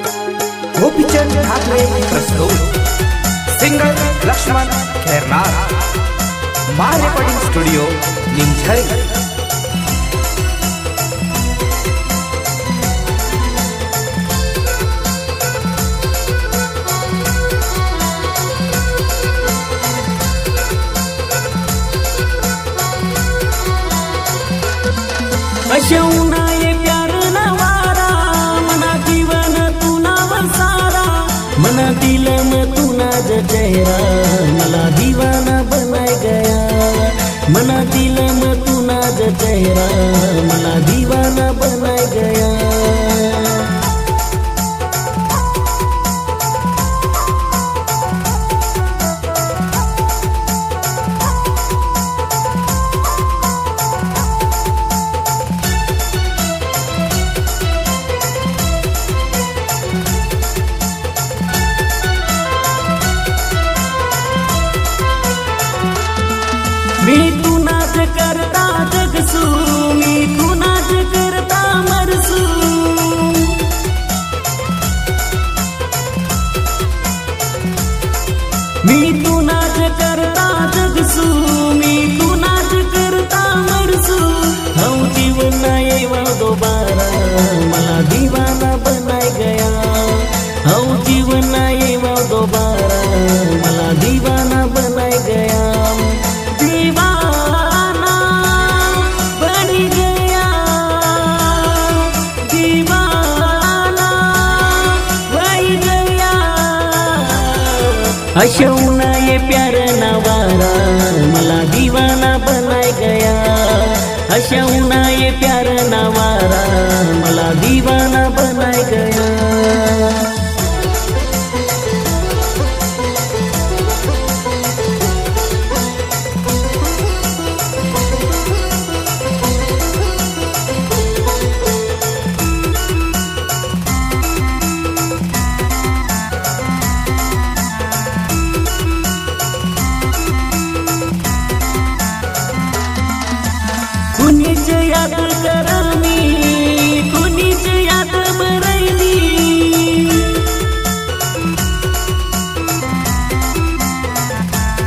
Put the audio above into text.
गोपीचंद ठाकरे प्रस्तुत सिंगर लक्ष्मण खैरनार माँ recording studio निमझरी। अशौना ये प्यार नवारा मना जीवन तुना वसारा मना दिल में तुना चेहरा मला दीवाना बनाए गया मना दिल में तुना चेहरा मला दीवाना बनाए गया। मी तू नाच करता जगसू मी तू नाच करता मरसू मी तू नाच करता जगसू मी तू नाच करता मरसू हम जीवन येवा दोबारा मला दीवाना बनाए गया हम जीवन येवा दोबारा मला दीवाना बनाए गया। दीवाना बन गया दीवाना बन गया। अशौना ये प्यार नवारा मला दीवाना बनाए गया अशौना ये प्यार नवारा मला दीवाना बनाए